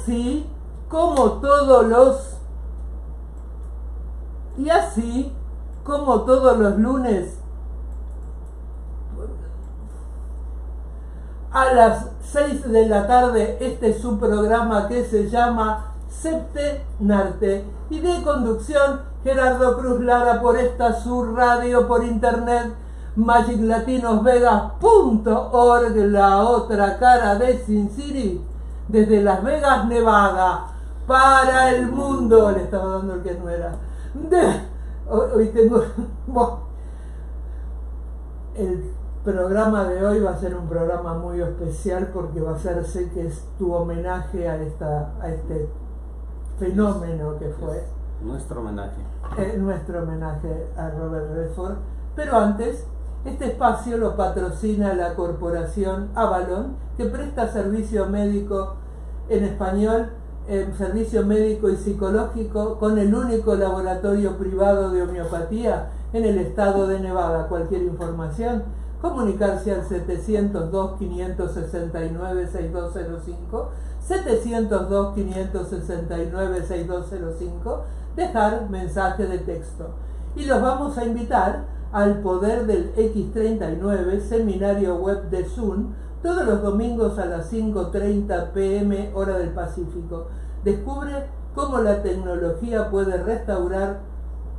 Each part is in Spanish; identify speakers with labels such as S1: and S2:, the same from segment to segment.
S1: así como todos los lunes a las 6 de la tarde, este es su programa que se llama Septenarte, y de conducción Gerardo Cruz Lara, por esta su radio por internet magiclatinosvegas.org, la otra cara de Sin City, desde Las Vegas, Nevada, para el mundo. Le estaba dando el que no era. Hoy tengo el programa de hoy va a ser un programa muy especial porque va a ser, sé que es tu homenaje a este fenómeno que fue
S2: nuestro homenaje
S1: a Robert Redford. Pero antes, este espacio lo patrocina la corporación Avalon, que presta servicio médico en español, servicio médico y psicológico, con el único laboratorio privado de homeopatía en el estado de Nevada. Cualquier información, comunicarse al 702-569-6205, 702-569-6205, dejar mensaje de texto. Y los vamos a invitar al Poder del X39, seminario web de Zoom, todos los domingos a las 5:30 p.m. hora del Pacífico. Descubre cómo la tecnología puede restaurar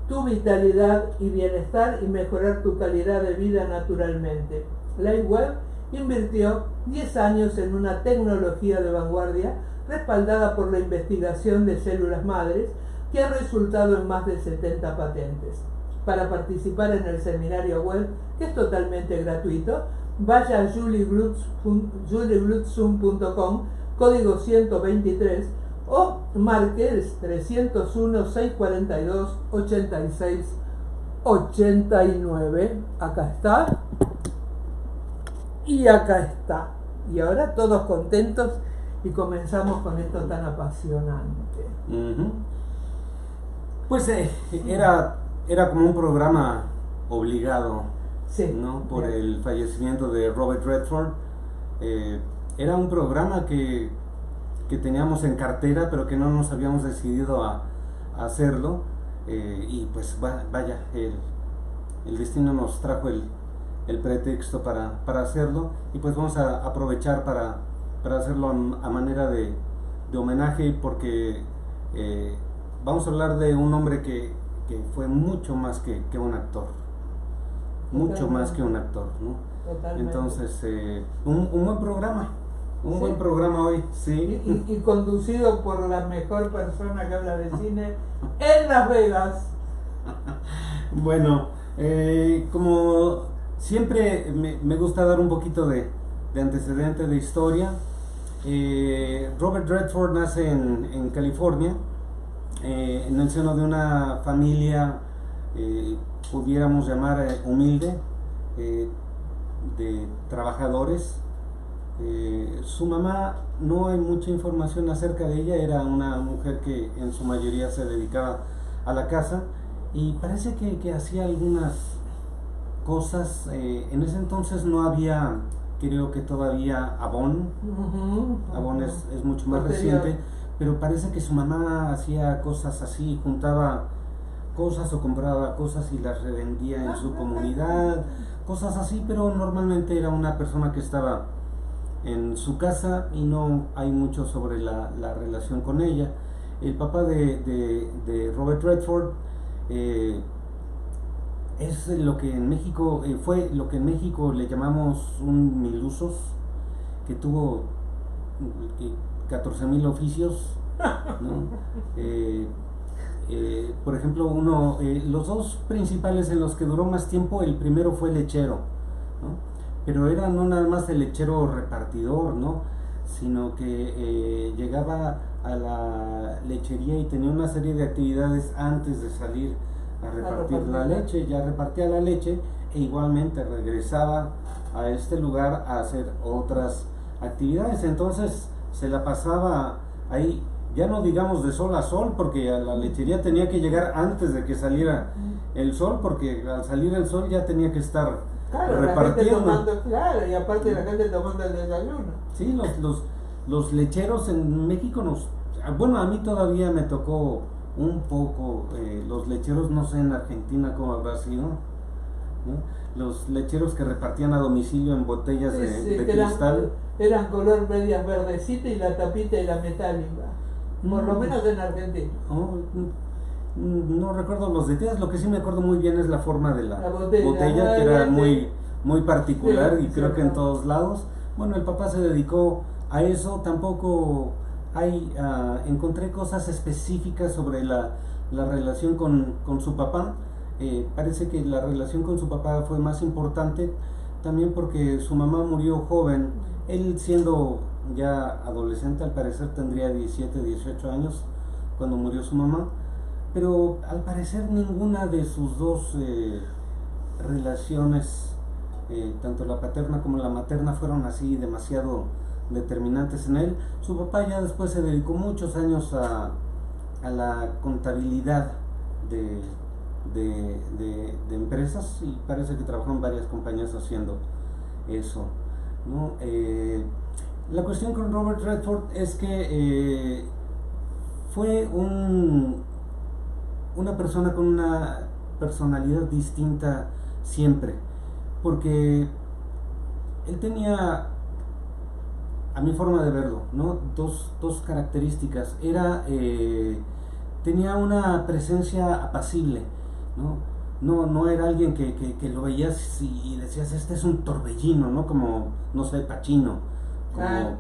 S1: tu vitalidad y bienestar y mejorar tu calidad de vida naturalmente. LifeWeb invirtió 10 años en una tecnología de vanguardia respaldada por la investigación de células madres que ha resultado en más de 70 patentes. Para participar en el seminario web, que es totalmente gratuito, vaya a juliegluckszoom.com, código 123, o marque el 301-642-8689. Acá está. Y acá está. Y ahora todos contentos y comenzamos con esto tan apasionante.
S2: Pues era como un programa obligado,
S1: sí,
S2: ¿no? Por el fallecimiento de Robert Redford. Era un programa que teníamos en cartera, pero que no nos habíamos decidido a hacerlo. Y pues vaya, el destino nos trajo el pretexto para hacerlo, y pues vamos a aprovechar para hacerlo a manera de homenaje, porque vamos a hablar de un hombre que fue mucho más que un actor, mucho más que un actor, ¿no?
S1: Totalmente.
S2: Entonces, un buen programa,
S1: ¿Sí?
S2: Buen programa hoy, sí.
S1: Y conducido por la mejor persona que habla de cine en Las Vegas.
S2: Bueno, como siempre me gusta dar un poquito de antecedente, de historia. Robert Redford nace en California, en el seno de una familia, pudiéramos llamar humilde, de trabajadores. Su mamá, no hay mucha información acerca de ella, era una mujer que en su mayoría se dedicaba a la casa, y parece que hacía algunas cosas. En ese entonces no había, creo que todavía Avon. Avon es mucho más reciente, pero parece que su mamá hacía cosas así, juntaba cosas o compraba cosas y las revendía en su comunidad, cosas así, pero normalmente era una persona que estaba en su casa y no hay mucho sobre la relación con ella. El papá de Robert Redford es lo que en México fue lo que en México le llamamos un milusos, que tuvo 14,000 oficios, ¿no? Por ejemplo, los dos principales en los que duró más tiempo, el primero fue lechero, ¿no? Pero era no nada más el lechero repartidor, ¿no? Sino que llegaba a la lechería y tenía una serie de actividades antes de salir a repartir la leche. Ya repartía la leche e igualmente regresaba a este lugar a hacer otras actividades. Entonces se la pasaba ahí, ya no digamos de sol a sol, porque a la lechería tenía que llegar antes de que saliera el sol, porque al salir el sol ya tenía que estar repartiendo.
S1: Y aparte la gente tomando el desayuno.
S2: Sí, los lecheros en México bueno, a mí todavía me tocó un poco los lecheros, no sé en Argentina cómo habrá sido, ¿no? Los lecheros que repartían a domicilio en botellas de cristal.
S1: Eran color medias verdecita y la tapita era metálica, por lo menos en Argentina.
S2: No recuerdo los detalles, lo que sí me acuerdo muy bien es la forma de la
S1: botella
S2: que era muy particular, sí, y creo que en todos lados. Bueno, el papá se dedicó a eso, tampoco encontré cosas específicas sobre la relación con su papá. Parece que la relación con su papá fue más importante también porque su mamá murió joven, él siendo ya adolescente, al parecer tendría 17, 18 años cuando murió su mamá, pero al parecer ninguna de sus dos relaciones, tanto la paterna como la materna, fueron así demasiado determinantes en él. Su papá ya después se dedicó muchos años a la contabilidad de empresas y parece que trabajó en varias compañías haciendo eso, ¿no? La cuestión con Robert Redford es que fue una persona con una personalidad distinta siempre, porque él tenía, a mi forma de verlo, ¿no?, dos características. Tenía una presencia apacible, no era alguien que lo veías y decías, este es un torbellino, ¿no? Como, no sé, Pacino,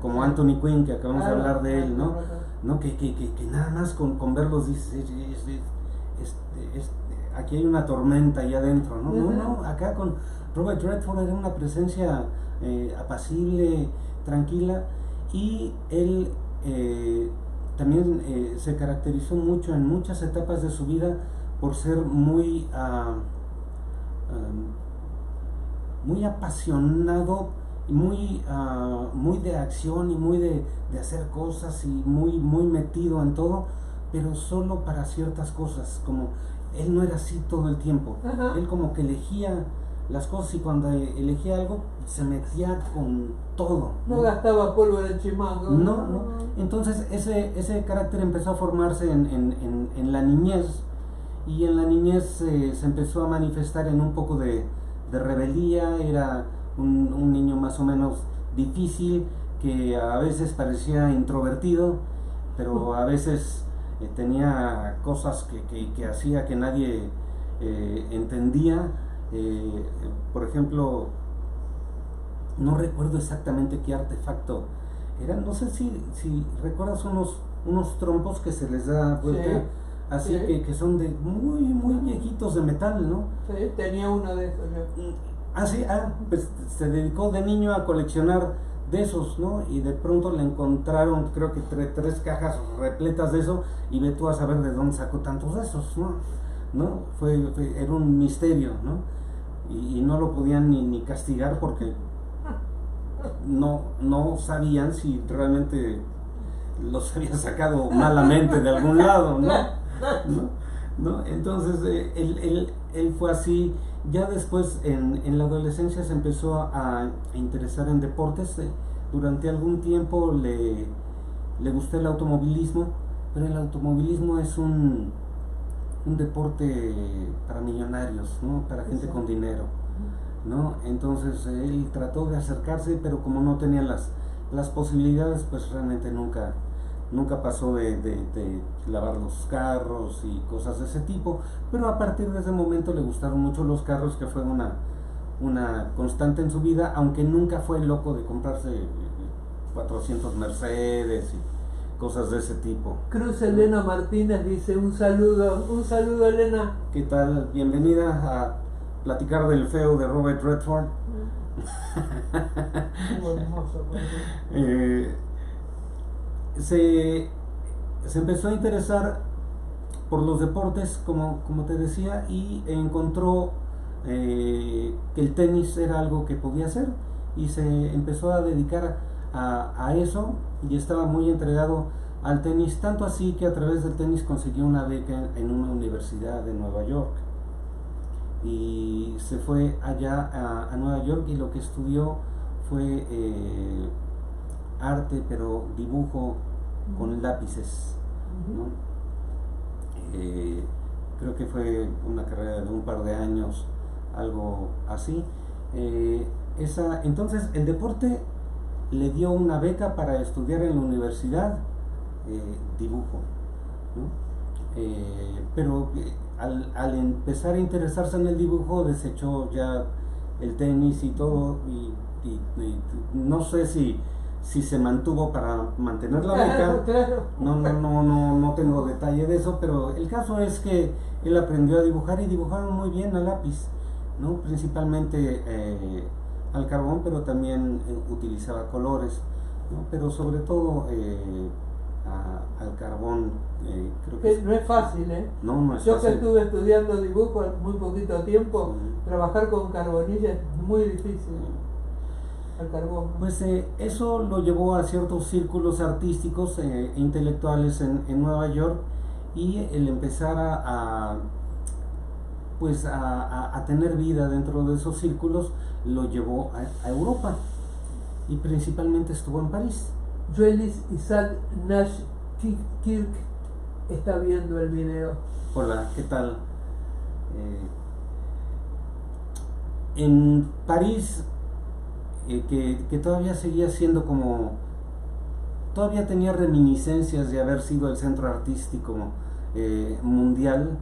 S2: como Anthony Quinn, que acabamos de hablar de él, ¿no? Que nada más con verlos dices, aquí hay una tormenta allá adentro, ¿no? No, acá con Robert Redford era una presencia apacible, tranquila, y él también se caracterizó mucho en muchas etapas de su vida por ser muy apasionado, muy de acción y muy de hacer cosas y muy metido en todo, pero solo para ciertas cosas. Como él no era así todo el tiempo. Ajá. Él como que elegía las cosas y cuando elegía algo se metía con todo.
S1: No gastaba pólvora en chimango.
S2: No. Entonces ese carácter empezó a formarse en la niñez, y en la niñez se empezó a manifestar en un poco de rebeldía. Era un niño más o menos difícil, que a veces parecía introvertido, pero a veces tenía cosas que hacía que nadie entendía. Por ejemplo, no recuerdo exactamente qué artefacto era, no sé si recuerdas unos trompos que se les da vuelta, sí, así, sí, que son de muy viejitos, de metal, ¿no?
S1: Sí, tenía uno de esos.
S2: Pues se dedicó de niño a coleccionar de esos, ¿no? Y de pronto le encontraron, creo que tres cajas repletas de eso, y ve tú a saber de dónde sacó tantos de esos, ¿no? Era un misterio, ¿no? Y no lo podían ni castigar porque no sabían si realmente los había sacado malamente de algún lado, ¿no? Entonces él fue así. Ya después en la adolescencia se empezó a interesar en deportes. Durante algún tiempo le gustó el automovilismo, pero el automovilismo es un deporte para millonarios, ¿no? Para gente con dinero, ¿no? Entonces él trató de acercarse, pero como no tenía las posibilidades, pues realmente nunca pasó de lavar los carros y cosas de ese tipo. Pero a partir de ese momento le gustaron mucho los carros, que fue una constante en su vida, aunque nunca fue loco de comprarse 400 Mercedes y cosas de ese tipo.
S1: Cruz Elena Martínez dice, un saludo Elena.
S2: ¿Qué tal? Bienvenida a platicar del feo de Robert Redford.
S1: Muy hermoso.
S2: Se empezó a interesar por los deportes, como te decía, y encontró que el tenis era algo que podía hacer, y se empezó a dedicar a eso, y estaba muy entregado al tenis, tanto así que a través del tenis consiguió una beca en una universidad de Nueva York, y se fue allá a Nueva York, y lo que estudió fue arte, pero dibujo con lápices, ¿no? Creo que fue una carrera de un par de años, algo así. Entonces el deporte le dio una beca para estudiar en la universidad dibujo, ¿no? Pero al empezar a interesarse en el dibujo desechó ya el tenis y todo, y no sé si se mantuvo para mantener la beca.
S1: Claro.
S2: No tengo detalle de eso, pero el caso es que él aprendió a dibujar y dibujaba muy bien a lápiz, ¿no? Principalmente al carbón, pero también utilizaba colores, ¿no? Pero sobre todo al carbón. Creo que
S1: no es fácil, ¿eh?
S2: No es
S1: Yo
S2: fácil.
S1: que estuve estudiando dibujo muy poquito tiempo, trabajar con carbonilla es muy difícil. Al carbón.
S2: Pues eso lo llevó a ciertos círculos artísticos e intelectuales en Nueva York, y el empezar a tener vida dentro de esos círculos lo llevó a Europa, y principalmente estuvo en París.
S1: Joelis Isaac Nash Kirk está viendo el video.
S2: Hola, ¿qué tal? En París, que todavía seguía siendo como, todavía tenía reminiscencias de haber sido el centro artístico mundial.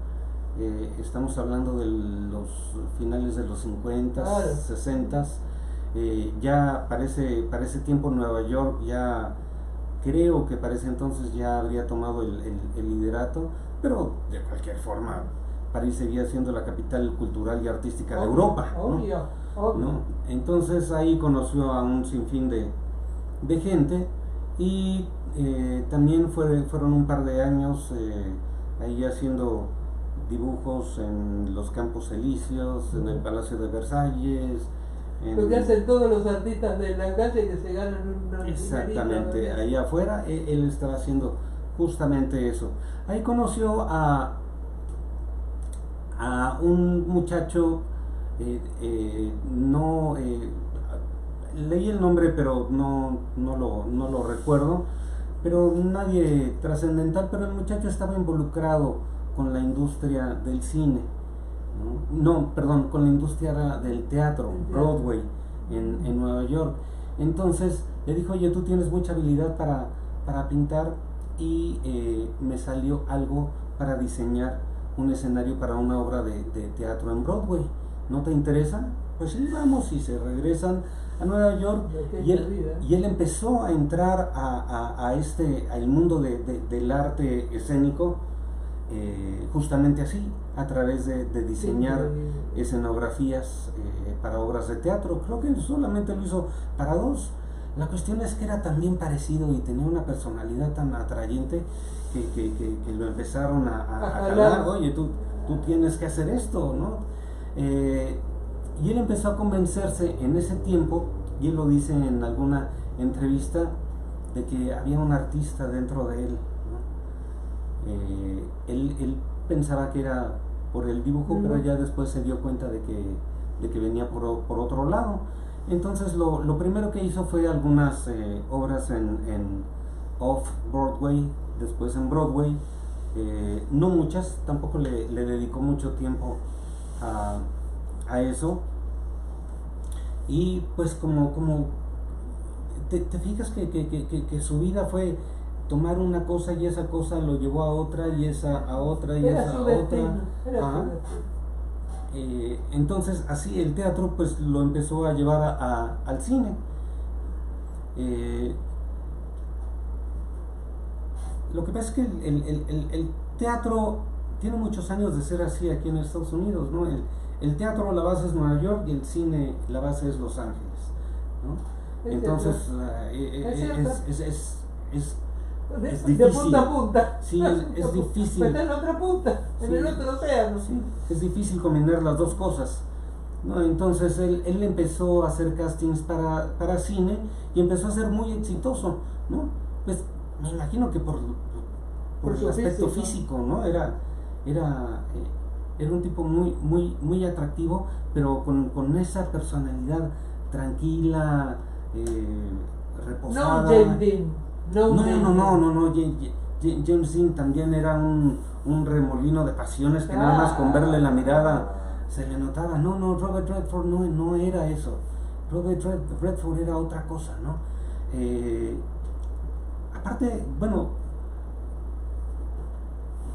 S2: Estamos hablando de los finales de los 50,
S1: claro.
S2: 60. Ya para ese tiempo Nueva York ya, creo que para ese entonces ya habría tomado el liderato, pero de cualquier forma París seguía siendo la capital cultural y artística de Europa,
S1: obvio.
S2: ¿no? Entonces ahí conoció a un sinfín de gente, y también fueron un par de años ahí haciendo dibujos en los Campos Elíseos, en el Palacio de Versalles.
S1: Lo que hacen todos los artistas de la calle que se ganan un
S2: exactamente, ahí afuera él estaba haciendo justamente eso. Ahí conoció a un muchacho, leí el nombre pero no lo recuerdo, pero nadie trascendental, pero el muchacho estaba involucrado con la industria del cine, perdón, con la industria del teatro, Broadway, en Nueva York. Entonces le dijo: oye, tú tienes mucha habilidad para pintar, y me salió algo para diseñar un escenario para una obra de teatro en Broadway, ¿no te interesa? Pues sí, vamos. Y se regresan a Nueva York, y él empezó a entrar al mundo del arte escénico, justamente así, a través de diseñar escenografías para obras de teatro. Creo que solamente lo hizo para 2. La cuestión es que era tan bien parecido y tenía una personalidad tan atrayente que lo empezaron a jalar. Oye, tú tienes que hacer esto, ¿no? Y él empezó a convencerse en ese tiempo, y él lo dice en alguna entrevista, de que había un artista dentro de él, ¿no? Él pensaba que era por el dibujo, pero ya después se dio cuenta de que venía por otro lado. Entonces lo primero que hizo fue algunas obras en Off-Broadway, después en Broadway, no muchas, tampoco le dedicó mucho tiempo a eso. Y pues como te fijas que su vida fue tomar una cosa, y esa cosa lo llevó a otra, y esa a otra, y esa a otra. Entonces así el teatro pues lo empezó a llevar al cine. Lo que pasa es que el teatro tiene muchos años de ser así aquí en Estados Unidos, ¿no? El teatro, la base es Nueva York, y el cine, la base es Los Ángeles, ¿no? Entonces es difícil.
S1: De punta a punta.
S2: Sí, es difícil.
S1: Está en la otra punta, en el otro océano.
S2: Sí, es difícil combinar las dos cosas, ¿no? Entonces él empezó a hacer castings para cine, y empezó a ser muy exitoso, ¿no? Pues me imagino que por el aspecto físico, ¿no? Era un tipo muy atractivo, pero con esa personalidad tranquila, reposada.
S1: No James Dean.
S2: No. James Dean también era un remolino de pasiones que nada más con verle la mirada se le notaba. No, Robert Redford no era eso. Robert Redford era otra cosa, ¿no? Aparte, bueno,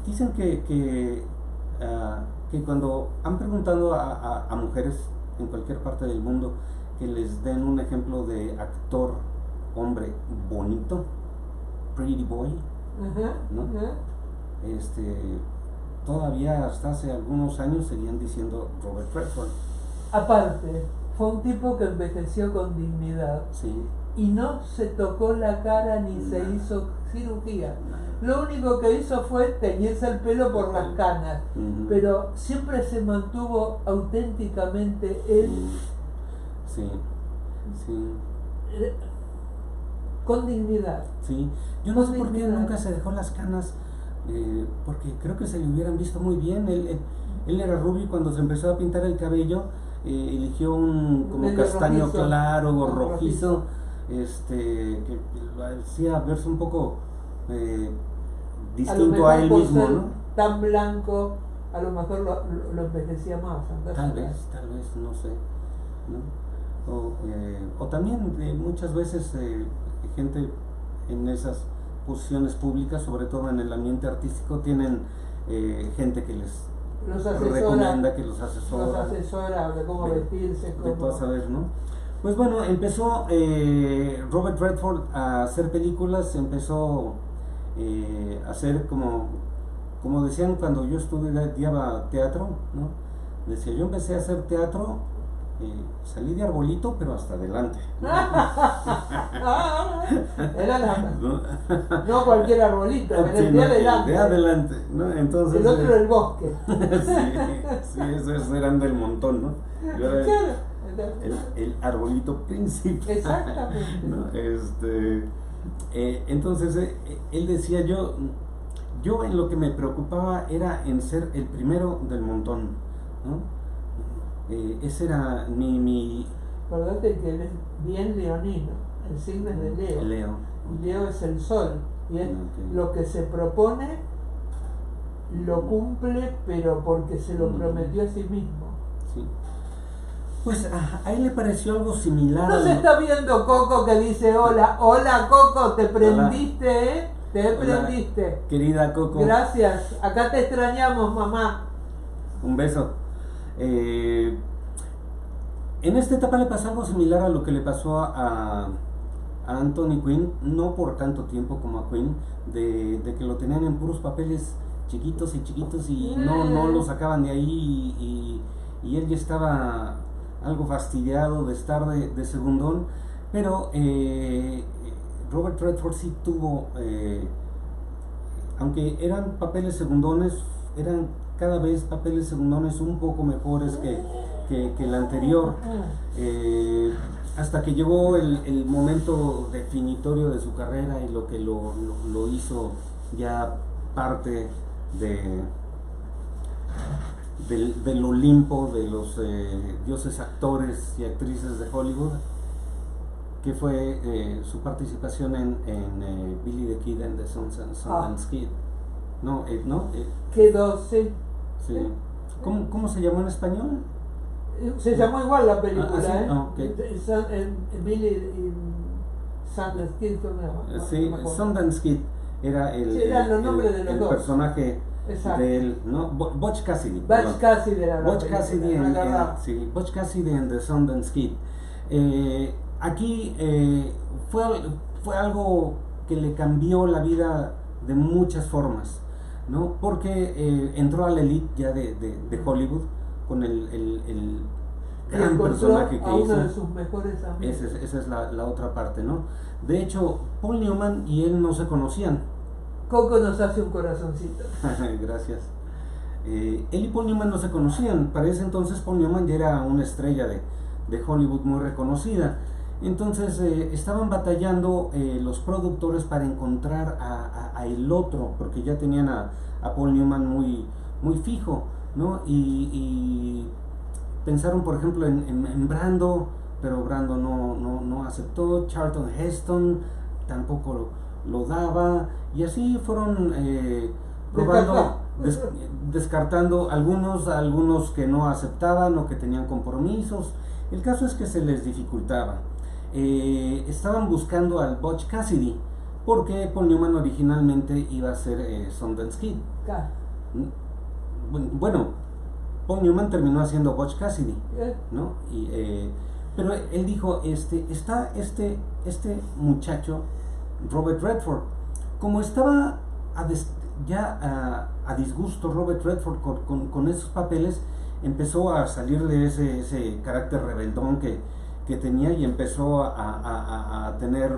S2: dicen que cuando han preguntado a mujeres en cualquier parte del mundo que les den un ejemplo de actor hombre bonito, pretty boy, ¿no? Todavía hasta hace algunos años seguían diciendo Robert Redford.
S1: Aparte, fue un tipo que envejeció con dignidad.
S2: Sí.
S1: Y no se tocó la cara ni se hizo cirugía. Lo único que hizo fue teñirse el pelo por las canas, pero siempre se mantuvo auténticamente él.
S2: Sí.
S1: Con dignidad.
S2: Sí, yo no sé por qué nunca se dejó las canas, porque creo que se le hubieran visto muy bien. Él era rubio y cuando se empezó a pintar el cabello, eligió un como castaño rojizo, claro o rojizo, que lo hacía verse un poco distinto a él mismo, ¿no?
S1: Tan blanco, a lo mejor lo envejecía más.
S2: Tal vez, no sé, ¿no? O también muchas veces gente en esas posiciones públicas, sobre todo en el ambiente artístico, tienen gente que les recomienda, que los asesora
S1: de cómo vestirse,
S2: de todo saber, ¿no? Pues bueno, empezó Robert Redford a hacer películas, empezó a hacer como decían cuando yo estudiaba teatro, ¿no? Decía, yo empecé a hacer teatro, salí de arbolito, pero hasta adelante.
S1: Era no cualquier arbolito, era el de adelante.
S2: De adelante, ¿no? Entonces,
S1: el otro el bosque.
S2: sí, esos eran del montón, ¿no? Yo era el arbolito príncipe.
S1: Exactamente.
S2: ¿No? Entonces, él decía, yo en lo que me preocupaba era en ser el primero del montón, ¿no? Ese era mi...
S1: Acordate que él es bien leonino, el signo es de Leo. Leo es el sol, y es lo que se propone, lo cumple, pero porque se lo prometió a sí mismo.
S2: Sí. Pues a él le pareció algo similar.
S1: No se está viendo Coco que dice hola Coco, te prendiste, hola. Te prendiste.
S2: Querida Coco.
S1: Gracias, acá te extrañamos, mamá.
S2: Un beso. En esta etapa le pasó algo similar a lo que le pasó a Anthony Quinn, no por tanto tiempo como a Quinn, de que lo tenían en puros papeles chiquitos y no lo sacaban de ahí y él ya estaba algo fastidiado de estar de segundón, pero Robert Redford sí tuvo, aunque eran papeles segundones, eran cada vez papeles segundones un poco mejores que el anterior, hasta que llegó el momento definitorio de su carrera y lo que lo hizo ya parte del Olimpo de los dioses actores y actrices de Hollywood, que fue su participación en Billy the Kid and the Sundance Kid.
S1: Quedó, sí.
S2: ¿Cómo se llamó en español?
S1: Se llamó igual la película, Billy y Sundance Kid,
S2: Sundance Kid era el personaje de él, ¿no? Butch Cassidy.
S1: Butch Cassidy era
S2: Butch Cassidy en The Sundance Kid. Aquí fue algo que le cambió la vida de muchas formas, ¿no? Porque entró a la elite ya de Hollywood con el gran personaje que
S1: a uno
S2: hizo.
S1: De sus mejores amigos.
S2: Esa es la otra parte, ¿no? De hecho, Paul Newman y él no se conocían.
S1: Coco nos hace un corazoncito.
S2: Gracias. Él y Paul Newman no se conocían. Para ese entonces Paul Newman ya era una estrella de Hollywood muy reconocida. Entonces estaban batallando los productores para encontrar a el otro, porque ya tenían a Paul Newman muy fijo, ¿no? Y pensaron, por ejemplo, en Brando, pero Brando no aceptó. Charlton Heston tampoco lo daba, y así fueron probando, descartando algunos que no aceptaban o que tenían compromisos. El caso es que se les dificultaba. Estaban buscando al Butch Cassidy, porque Paul Newman originalmente iba a ser Sundance Kid. Bueno, Paul Newman terminó haciendo Butch Cassidy, ¿no? Pero él dijo, está este muchacho, Robert Redford. Como estaba a disgusto Robert Redford con esos papeles, empezó a salirle ese carácter rebeldón que tenía, y empezó a tener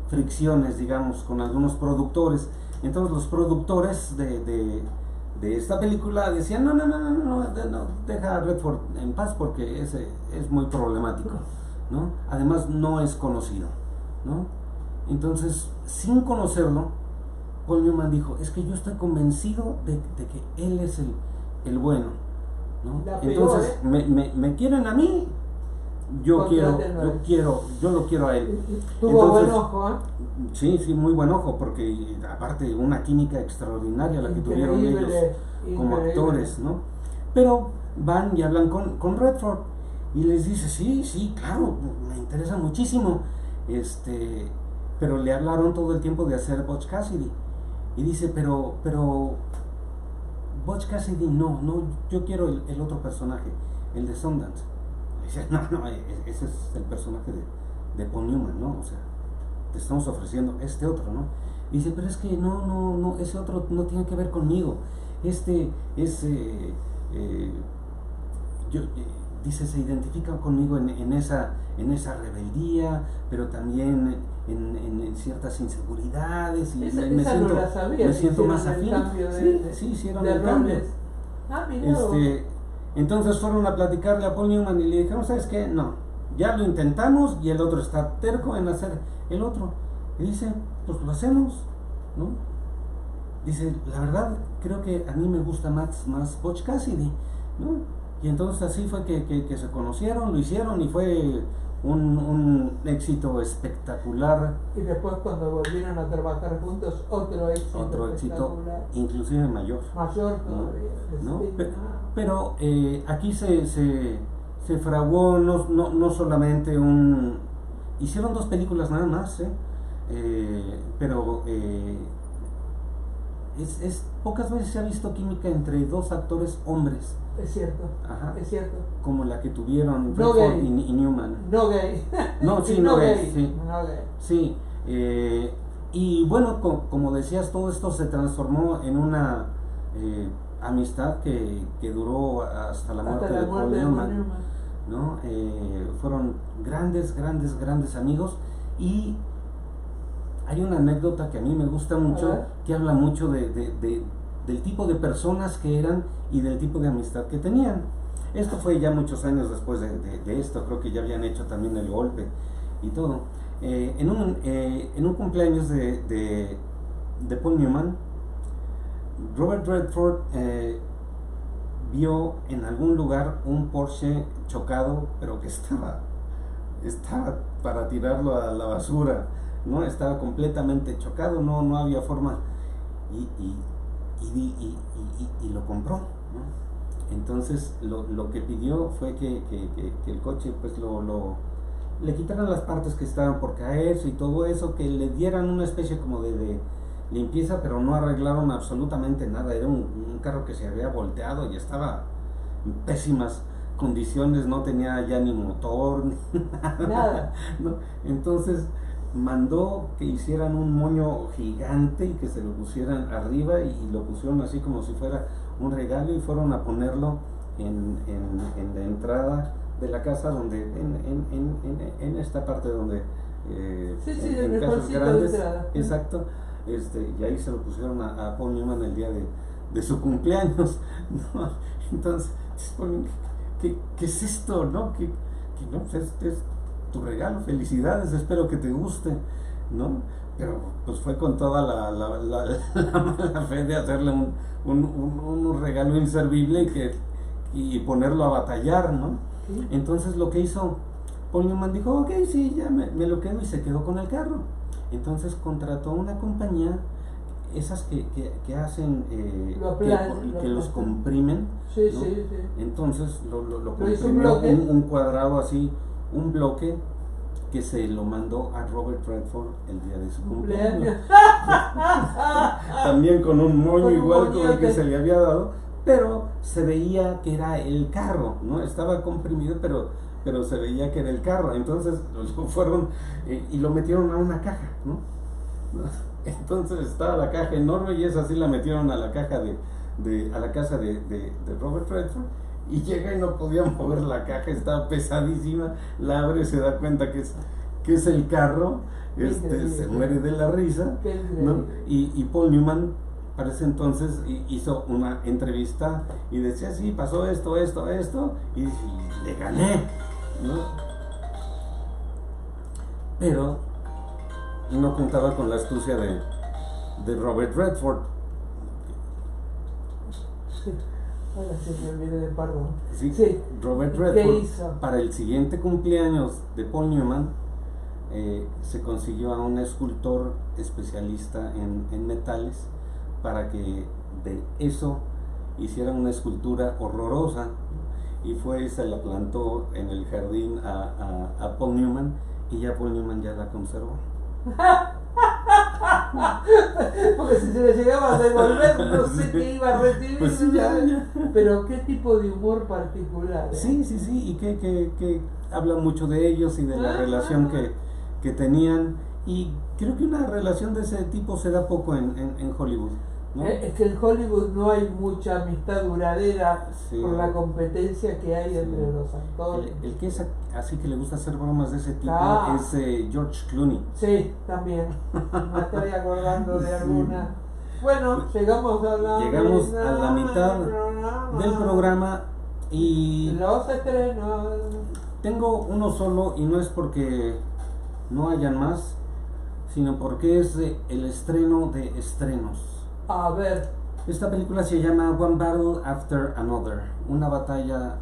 S2: fricciones, digamos, con algunos productores. Entonces los productores de esta película decían, no, deja a Redford en paz, porque ese es muy problemático, ¿no? Además no es conocido, ¿no? Entonces, sin conocerlo, Paul Newman dijo, es que yo estoy convencido de que él es el bueno, ¿no? Entonces, me quieren a mí, yo lo quiero a él.
S1: Tuvo buen ojo, ¿eh?
S2: Sí, muy buen ojo, porque aparte una química extraordinaria la que tuvieron ellos como actores, ¿no? Pero van y hablan con Redford y les dice, sí, claro, me interesa muchísimo, pero le hablaron todo el tiempo de hacer Butch Cassidy, y dice, pero Butch Cassidy no, yo quiero el otro personaje, el de Sundance. Y dice, no, ese es el personaje de Paul Newman, ¿no? O sea, te estamos ofreciendo este otro, ¿no? Y dice, pero es que no, ese otro no tiene que ver conmigo. Dice, se identifica conmigo en esa rebeldía, pero también en ciertas inseguridades, y me siento más afín. Sí, hicieron el cambio. Entonces fueron a platicarle a Paul Newman y le dijeron, ¿sabes qué? No, ya lo intentamos y el otro está terco en hacer el otro. Y dice, pues lo hacemos, ¿no? Dice, la verdad, creo que a mí me gusta más Butch Cassidy, ¿no? Y entonces así fue que se conocieron, lo hicieron, y fue un éxito espectacular.
S1: Y después, cuando volvieron a trabajar juntos, otro éxito
S2: inclusive mayor
S1: todavía,
S2: ¿no? Pero aquí se fraguó no solamente hicieron 2 películas nada más, pero pocas veces se ha visto química entre 2 actores hombres.
S1: Es cierto.
S2: Ajá.
S1: Es cierto.
S2: Como la que tuvieron
S1: No
S2: Redford
S1: gay.
S2: y Newman.
S1: No gay.
S2: No, sí,
S1: no
S2: gay.
S1: gay.
S2: Sí.
S1: No gay.
S2: Sí. Y bueno, como decías, todo esto se transformó en una amistad que duró hasta la muerte de Paul Newman, ¿no? Fueron grandes amigos. Y hay una anécdota que a mí me gusta mucho, que habla mucho del tipo de personas que eran y del tipo de amistad que tenían. Esto fue ya muchos años después de esto, creo que ya habían hecho también El Golpe y todo. En un cumpleaños de Paul Newman, Robert Redford vio en algún lugar un Porsche chocado, pero que estaba para tirarlo a la basura, ¿no? Estaba completamente chocado, no había forma, y lo compró, ¿no? Entonces lo que pidió fue que el coche pues le quitaran las partes que estaban por caerse y todo eso, que le dieran una especie como de limpieza, pero no arreglaron absolutamente nada. Era un carro que se había volteado y estaba en pésimas condiciones, no tenía ya ni motor,
S1: nada.
S2: ¿no? Entonces mandó que hicieran un moño gigante y que se lo pusieran arriba, y lo pusieron así como si fuera un regalo, y fueron a ponerlo en la entrada de la casa, donde en esta parte donde
S1: en
S2: casas
S1: grandes,
S2: exacto, y ahí se lo pusieron a Paul Newman el día de su cumpleaños, ¿no? Entonces, ¿qué es esto, no? Que no, pues es tu regalo, felicidades, espero que te guste, ¿no? Pero pues fue con toda la mala fe de hacerle un regalo inservible y ponerlo a batallar, ¿no?
S1: ¿Sí?
S2: Entonces lo que hizo Paul Newman dijo, ok, sí, ya me lo quedo, y se quedó con el carro. Entonces contrató una compañía, esas que hacen, que los comprimen,
S1: sí,
S2: ¿no?
S1: sí, sí.
S2: Entonces lo
S1: hizo
S2: comprimió
S1: un
S2: un cuadrado así, un bloque, que se lo mandó a Robert Redford el día de su cumpleaños. También con un moño igual con el que se le había dado, pero se veía que era el carro, ¿no? Estaba comprimido, pero se veía que era el carro. Entonces lo fueron y lo metieron a una caja, ¿no? Entonces estaba la caja enorme, y esa sí la metieron a la caja a la casa de Robert Redford, y llega y no podía mover la caja, estaba pesadísima. La abre y se da cuenta que es el carro. Se muere de la risa, ¿no? Y Paul Newman para ese entonces hizo una entrevista y decía, sí, pasó esto, y le gané, ¿no? Pero no contaba con la astucia de Robert Redford.
S1: Ahora sí me olvidé de perdón.
S2: Sí,
S1: sí.
S2: Robert Redford, para el siguiente cumpleaños de Paul Newman, se consiguió a un escultor especialista en metales para que de eso hiciera una escultura horrorosa, y fue y se la plantó en el jardín a Paul Newman, y ya Paul Newman ya la conservó.
S1: Porque si se le llegaba a devolver, no sé qué iba a recibir.
S2: Pues sí, ya.
S1: Pero qué tipo de humor particular, ¿eh?
S2: Sí, y que habla mucho de ellos y de la relación que tenían, y creo que una relación de ese tipo se da poco en Hollywood, ¿no?
S1: Es que en Hollywood no hay mucha amistad duradera, sí, por la competencia que hay, sí, entre los actores.
S2: El que es así, que le gusta hacer bromas de ese tipo, es George Clooney.
S1: Sí, también. Me estoy acordando de alguna. Bueno, llegamos a
S2: la mitad del programa, y
S1: los estrenos.
S2: Tengo uno solo, y no es porque no hayan más, sino porque es el estreno de estrenos.
S1: A ver.
S2: Esta película se llama One Battle After Another, una batalla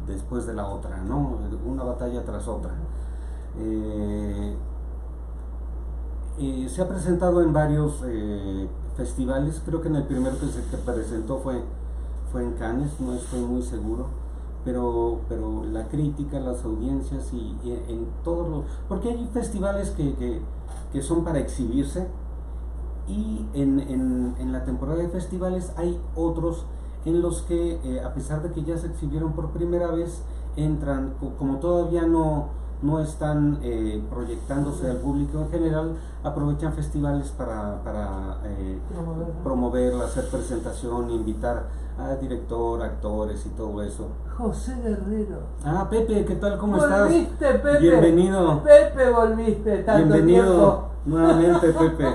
S2: después de la otra, ¿no? Una batalla tras otra. Se ha presentado en varios festivales. Creo que en el primero que se presentó fue en Cannes, no estoy muy seguro, pero la crítica, las audiencias y en todos los... Porque hay festivales que son para exhibirse, y en la temporada de festivales hay otros en los que a pesar de que ya se exhibieron por primera vez, entran, como todavía no están proyectándose al público en general, aprovechan festivales para promover, hacer presentación, invitar a director, actores y todo eso.
S1: José Guerrero.
S2: Ah, Pepe, ¿qué tal? ¿Cómo
S1: ¿Volviste,
S2: estás?
S1: Pepe?
S2: Bienvenido.
S1: Pepe, volviste. Tanto
S2: Bienvenido
S1: tiempo.
S2: Nuevamente, Pepe.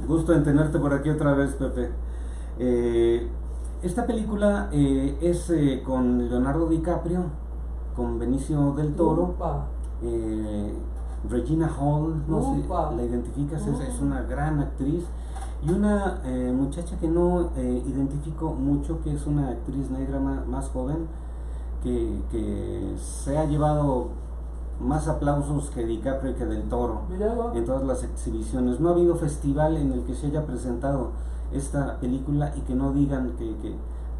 S2: Gusto en tenerte por aquí otra vez, Pepe. Esta película es con Leonardo DiCaprio, con Benicio del Toro, Regina Hall, no sé, la identificas, es una gran actriz, y una muchacha que no identifico mucho, que es una actriz negra más joven, que se ha llevado más aplausos que DiCaprio y que del Toro en todas las exhibiciones. No ha habido festival en el que se haya presentado esta película y que no digan que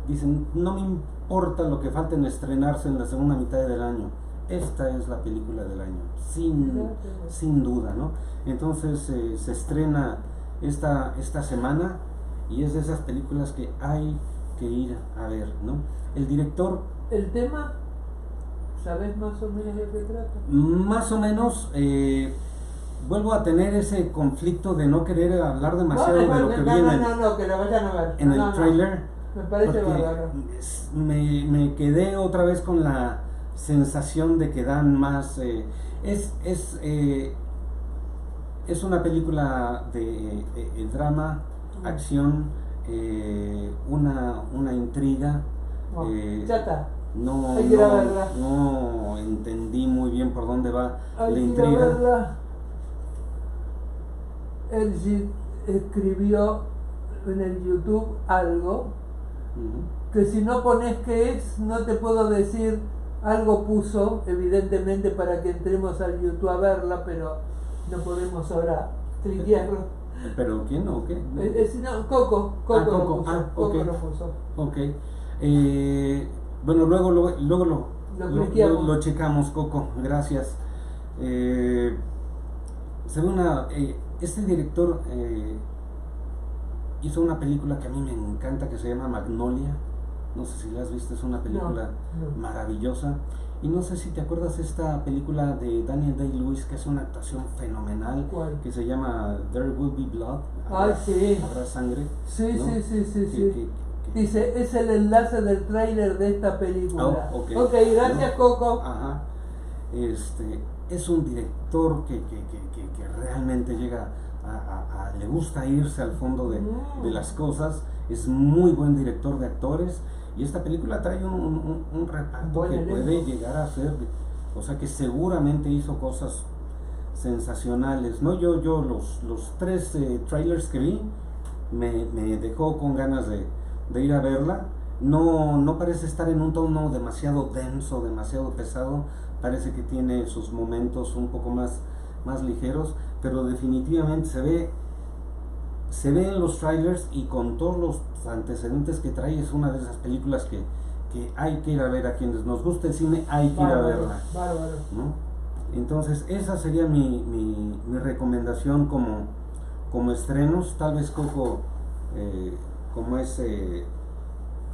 S2: dicen, no me importa lo que falta en estrenarse en la segunda mitad del año, esta es la película del año, sin duda, ¿no? Entonces se estrena esta semana, y es de esas películas que hay que ir a ver, ¿no? El director...
S1: ¿El tema? ¿Sabes más o menos de qué trata?
S2: Más o menos. Vuelvo a tener ese conflicto de no querer hablar demasiado de lo que viene.
S1: No, que lo vayan a ver.
S2: En el trailer.
S1: Me parece bárbaro.
S2: Me quedé otra vez con la sensación de que dan más. Es una película de drama, acción, una intriga.
S1: Ya está.
S2: No entendí muy bien por dónde va la intriga.
S1: Él escribió en el YouTube algo que si no pones qué es, no te puedo decir algo puso, evidentemente, para que entremos al YouTube a verla, pero no podemos ahora cliquearlo.
S2: ¿Pero quién o qué?
S1: No, Coco
S2: Coco.
S1: lo puso.
S2: Ah,
S1: Coco
S2: ok.
S1: lo puso.
S2: Ok. Bueno, luego
S1: cliqueamos.
S2: lo checamos, Coco. Gracias. Se ve este director hizo una película que a mí me encanta que se llama Magnolia. No sé si la has visto, es una película
S1: No.
S2: maravillosa. Y no sé si te acuerdas esta película de Daniel Day-Lewis, que es una actuación fenomenal.
S1: ¿Cuál?
S2: Que se llama There Will Be Blood.
S1: Sí.
S2: Habrá sangre.
S1: Sí,
S2: ¿no?
S1: sí. Dice, es el enlace del tráiler de esta película.
S2: Ok,
S1: gracias,
S2: ¿no?
S1: Coco.
S2: Ajá. Es un director que realmente llega le gusta irse al fondo de las cosas. Es muy buen director de actores. Y esta película trae un reparto que puede llegar a ser, o sea, que seguramente hizo cosas sensacionales, ¿no? Yo los 3 trailers que vi me dejó con ganas de ir a verla. No parece estar en un tono demasiado denso, demasiado pesado. Parece que tiene sus momentos un poco más ligeros, pero definitivamente se ve en los trailers, y con todos los antecedentes que trae, es una de esas películas que hay que ir a ver. A quienes nos gusta el cine hay que ir a verla, ¿no? Entonces esa sería mi recomendación como estrenos. Tal vez Coco, como es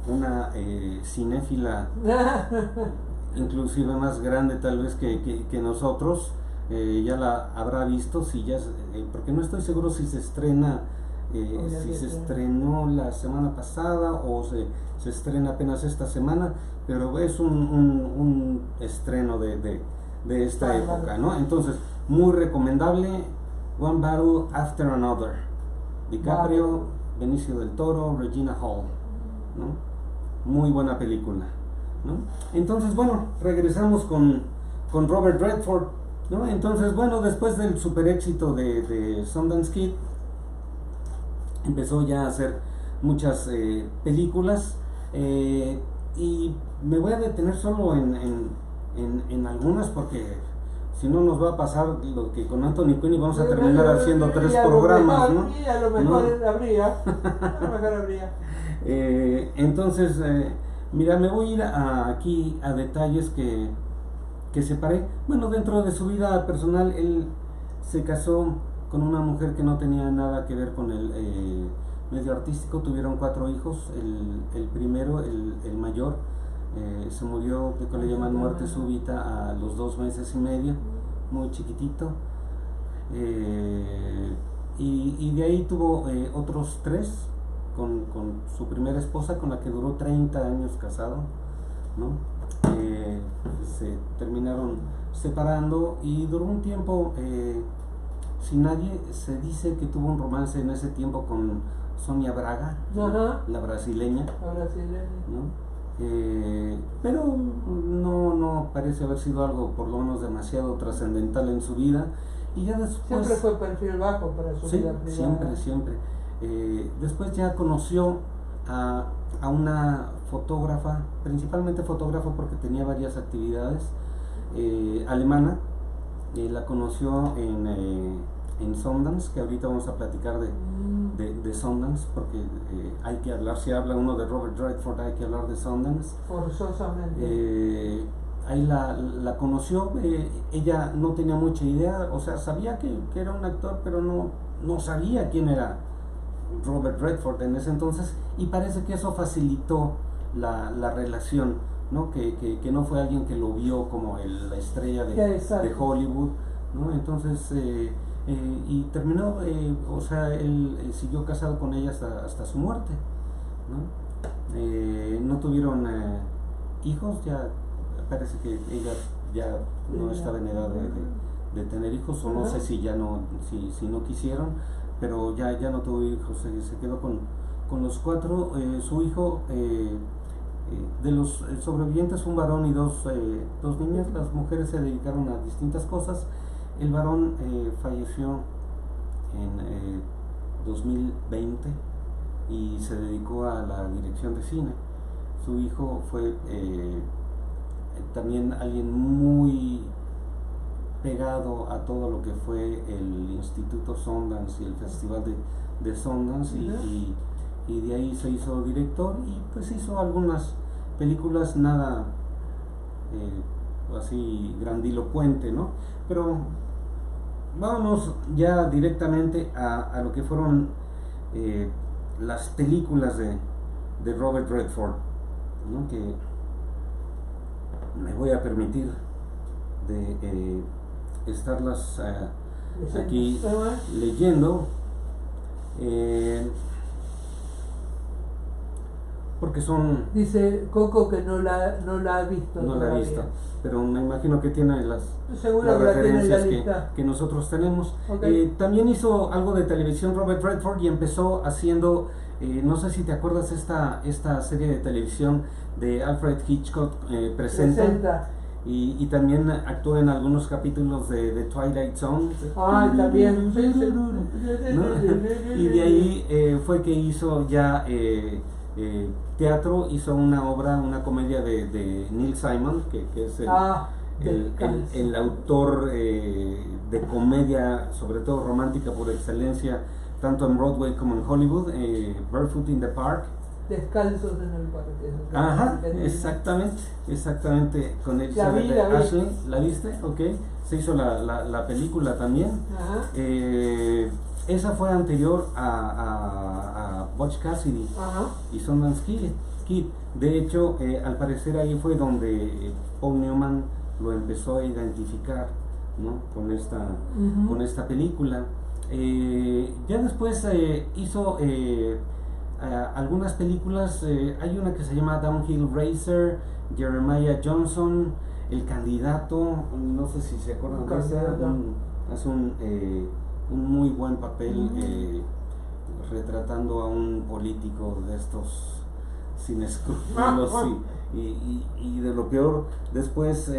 S2: una cinéfila inclusive más grande tal vez que nosotros, ya la habrá visto, si ya porque no estoy seguro si se estrena, si se estrenó la semana pasada o se estrena apenas esta semana, pero es un estreno de esta época, ¿no? Entonces, muy recomendable, One Battle After Another, DiCaprio, Benicio del Toro, Regina Hall, ¿no? Muy buena película, ¿no? Entonces, bueno, regresamos con Robert Redford, ¿no? Entonces, bueno, después del super éxito de Sundance Kid, empezó ya a hacer muchas películas, y me voy a detener solo en algunas, porque si no nos va a pasar lo que con Anthony Quinn y vamos a terminar haciendo 3 programas, ¿no?
S1: Y a lo mejor habría.
S2: Entonces, mira, me voy a ir aquí a detalles que separé. Bueno, dentro de su vida personal, él se casó con una mujer que no tenía nada que ver con el medio artístico. Tuvieron 4 hijos. El primero, el mayor, se murió de que le llaman muerte súbita a los 2 meses y medio, muy chiquitito. Y de ahí tuvo otros 3 con su primera esposa, con la que duró 30 años casado, ¿no? Se terminaron separando y duró un tiempo sin nadie. Se dice que tuvo un romance en ese tiempo con Sonia Braga, la brasileña, ¿no? Pero no parece haber sido algo, por lo menos, demasiado trascendental en su vida. Y ya después,
S1: siempre fue perfil bajo para su vida privada.
S2: Siempre. Después ya conoció a una fotógrafa, principalmente fotógrafa porque tenía varias actividades, alemana. La conoció en Sundance, que ahorita vamos a platicar de Sundance, porque hay que hablar, si habla uno de Robert Redford, hay que hablar de Sundance.
S1: Forzosamente.
S2: Ahí la conoció. Ella no tenía mucha idea, o sea, sabía que era un actor, pero no sabía quién era Robert Redford en ese entonces, y parece que eso facilitó la relación, ¿no? Que no fue alguien que lo vio como la estrella de Hollywood, ¿no? Entonces, y terminó, o sea, él siguió casado con ella hasta su muerte, ¿no? No tuvieron hijos. Ya parece que ella ya no estaba en edad de tener hijos, o no sé si ya si no quisieron, pero ya no tuvo hijos. Se quedó con los 4. Su hijo, de los sobrevivientes, un varón y 2 niñas. Las mujeres se dedicaron a distintas cosas. El varón falleció en 2020 y se dedicó a la dirección de cine. Su hijo fue también alguien muy pegado a todo lo que fue el Instituto Sundance y el Festival de Sundance, y de ahí se hizo director y pues hizo algunas películas, nada así grandilocuente, ¿no? Pero vámonos ya directamente a lo que fueron las películas de Robert Redford, ¿no? Que me voy a permitir de estarlas aquí leyendo, porque son...
S1: Dice Coco que no la ha visto.
S2: No la ha visto, pero me imagino que tiene las
S1: referencias
S2: que nosotros tenemos.
S1: Okay.
S2: También hizo algo de televisión Robert Redford, y empezó haciendo, no sé si te acuerdas, esta serie de televisión de Alfred Hitchcock, Presenta. Y también actuó en algunos capítulos de Twilight Zone.
S1: También.
S2: ¿No? Y de ahí fue que hizo ya teatro, hizo una obra, una comedia de Neil Simon, que es el autor de comedia, sobre todo romántica por excelencia, tanto en Broadway como en Hollywood, Barefoot in the Park.
S1: Descalzos en el parque.
S2: Ajá, exactamente, con el Ashley. ¿La viste? Ok. Se hizo la película también. Esa fue anterior a Butch Cassidy y Sundance Kid. De hecho, al parecer ahí fue donde Paul Newman lo empezó a identificar, ¿no? con esta película. Ya después hizo algunas películas. Hay una que se llama Downhill Racer, Jeremiah Johnson, El Candidato, no sé si se acuerdan de esa. Hace un muy buen papel retratando a un político de estos sin escrúpulos y de lo peor. Después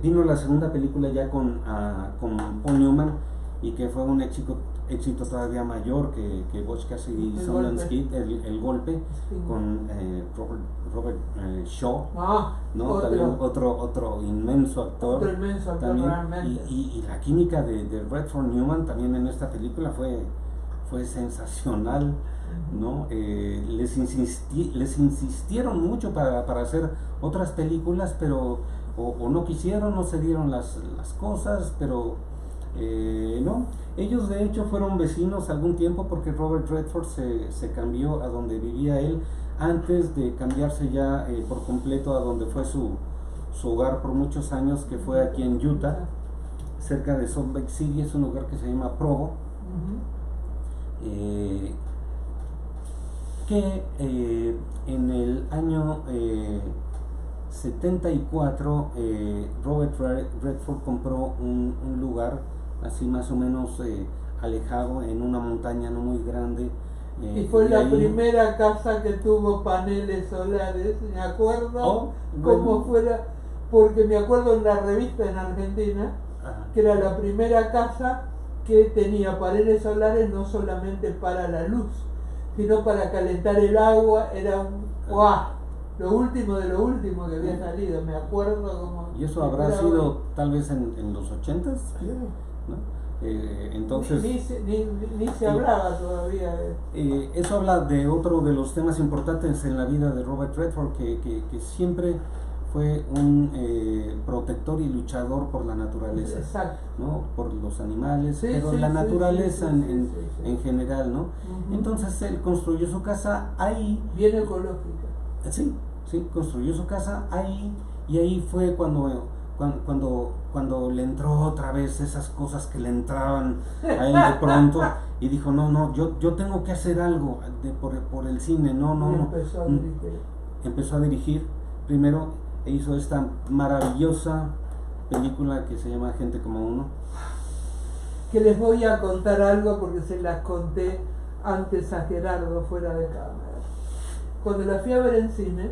S2: vino la segunda película ya con Paul Newman, y que fue un éxito todavía mayor que Butch Cassidy y Sundance Kid, el golpe, con Robert Shaw, ¿no? También otro inmenso actor. También, y la química de Redford Newman también en esta película fue sensacional, ¿no? Les insistieron mucho para hacer otras películas, pero o no quisieron, no se dieron las cosas, pero no. Ellos de hecho fueron vecinos algún tiempo, porque Robert Redford se cambió a donde vivía él antes de cambiarse ya por completo a donde fue su hogar por muchos años, que fue aquí en Utah, cerca de Salt Lake City. Es un lugar que se llama Provo, que en el año 74 Robert Redford compró un lugar así más o menos alejado en una montaña no muy grande,
S1: y fue la primera casa que tuvo paneles solares. Me acuerdo cómo fuera, porque me acuerdo en la revista en Argentina que era la primera casa que tenía paneles solares, no solamente para la luz, sino para calentar el agua. Era lo último de lo último que había salido, me acuerdo como...
S2: ¿Y eso habrá sido tal vez en los 80s? ¿No? Entonces
S1: ni se hablaba todavía de...
S2: eso habla de otro de los temas importantes en la vida de Robert Redford, que siempre fue un protector y luchador por la naturaleza.
S1: Exacto.
S2: ¿No? Por los animales, pero la naturaleza en general, ¿no? Entonces él construyó su casa ahí.
S1: Bien ecológica.
S2: Sí, construyó su casa ahí, y ahí fue cuando le entró otra vez esas cosas que le entraban a él de pronto, y dijo, no, yo tengo que hacer algo por el cine, no. Empezó a dirigir primero, e hizo esta maravillosa película que se llama Gente como Uno.
S1: Que les voy a contar algo, porque se las conté antes a Gerardo fuera de cámara. Cuando la fui a ver en cine,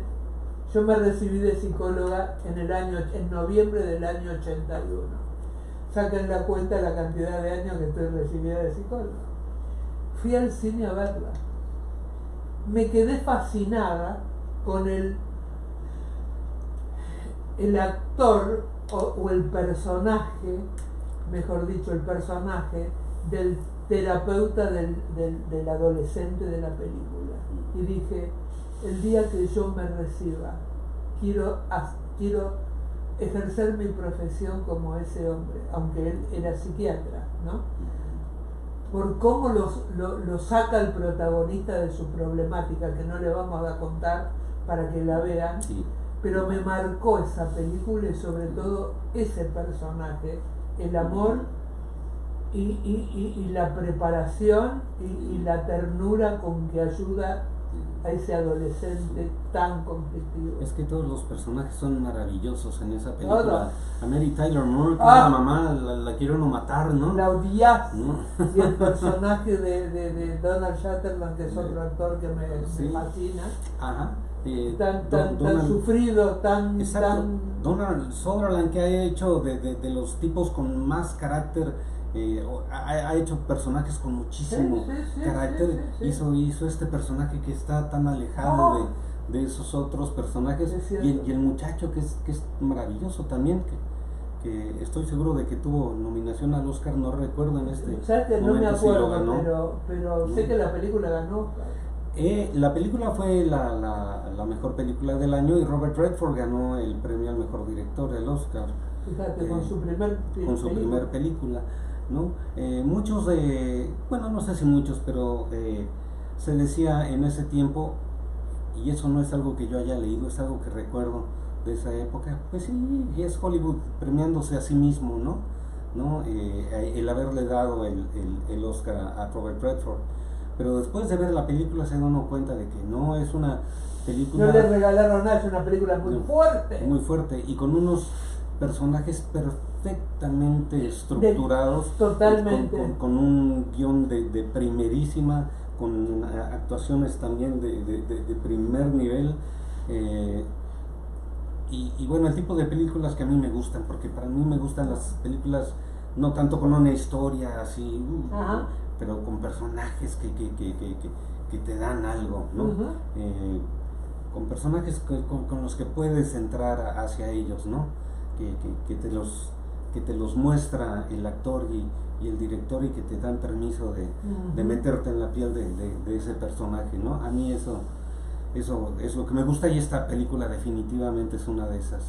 S1: yo me recibí de psicóloga en noviembre del año 81. Saquen la cuenta la cantidad de años que estoy recibida de psicóloga. Fui al cine a verla. Me quedé fascinada con el actor o el personaje, mejor dicho, el personaje del terapeuta del adolescente de la película. Y dije, el día que yo me reciba, quiero ejercer mi profesión como ese hombre, aunque él era psiquiatra, ¿no? Por cómo lo saca el protagonista de su problemática, que no le vamos a contar para que la vean,
S2: Sí.
S1: pero me marcó esa película y sobre todo ese personaje, el amor y la preparación y la ternura con que ayuda a ese adolescente tan conflictivo.
S2: Es que todos los personajes son maravillosos en esa película.
S1: Todo.
S2: A Mary Tyler Moore, que
S1: Ah.
S2: la mamá la quiere uno matar, ¿no?
S1: La odias.
S2: ¿No?
S1: Y el personaje de Donald Sutherland, que es otro actor que
S2: Sí.
S1: me fascina,
S2: Ajá.
S1: tan
S2: Donald-
S1: sufrido, tan
S2: Exacto. Donald Sutherland, que ha hecho de los tipos con más carácter, ha hecho personajes con muchísimo
S1: Sí,
S2: carácter.
S1: sí.
S2: Hizo este personaje que está tan alejado
S1: Oh.
S2: de esos otros personajes.
S1: Es cierto.
S2: Y el muchacho que es maravilloso también, que estoy seguro de que tuvo nominación al Oscar, no recuerdo en este
S1: ¿Sabes que no me
S2: momento si lo
S1: acuerdo,
S2: ganó.
S1: pero sé que la película ganó.
S2: La película fue la mejor película del año y Robert Redford ganó el premio al mejor director, el Oscar,
S1: Fíjate, con su primer
S2: película, ¿no? Muchos bueno, no sé si muchos, pero se decía en ese tiempo, y eso no es algo que yo haya leído, es algo que recuerdo de esa época, pues sí, es Hollywood premiándose a sí mismo, ¿no? El haberle dado el Oscar a Robert Redford. Pero después de ver la película se da uno cuenta de que no es una película...
S1: No le regalaron nada, es una película muy fuerte.
S2: Muy fuerte y con unos personajes perfectamente estructurados.
S1: Totalmente.
S2: Con un guión de primerísima, con actuaciones también de primer nivel. Y bueno, el tipo de películas que a mí me gustan, porque para mí me gustan las películas no tanto con una historia así,
S1: Ajá.
S2: pero con personajes que te dan algo, ¿no?
S1: Uh-huh.
S2: Con personajes con los que puedes entrar hacia ellos, ¿no? Que te los muestra el actor y el director y que te dan permiso de meterte en la piel de ese personaje, ¿no? A mí eso es lo que me gusta y esta película definitivamente es una de esas,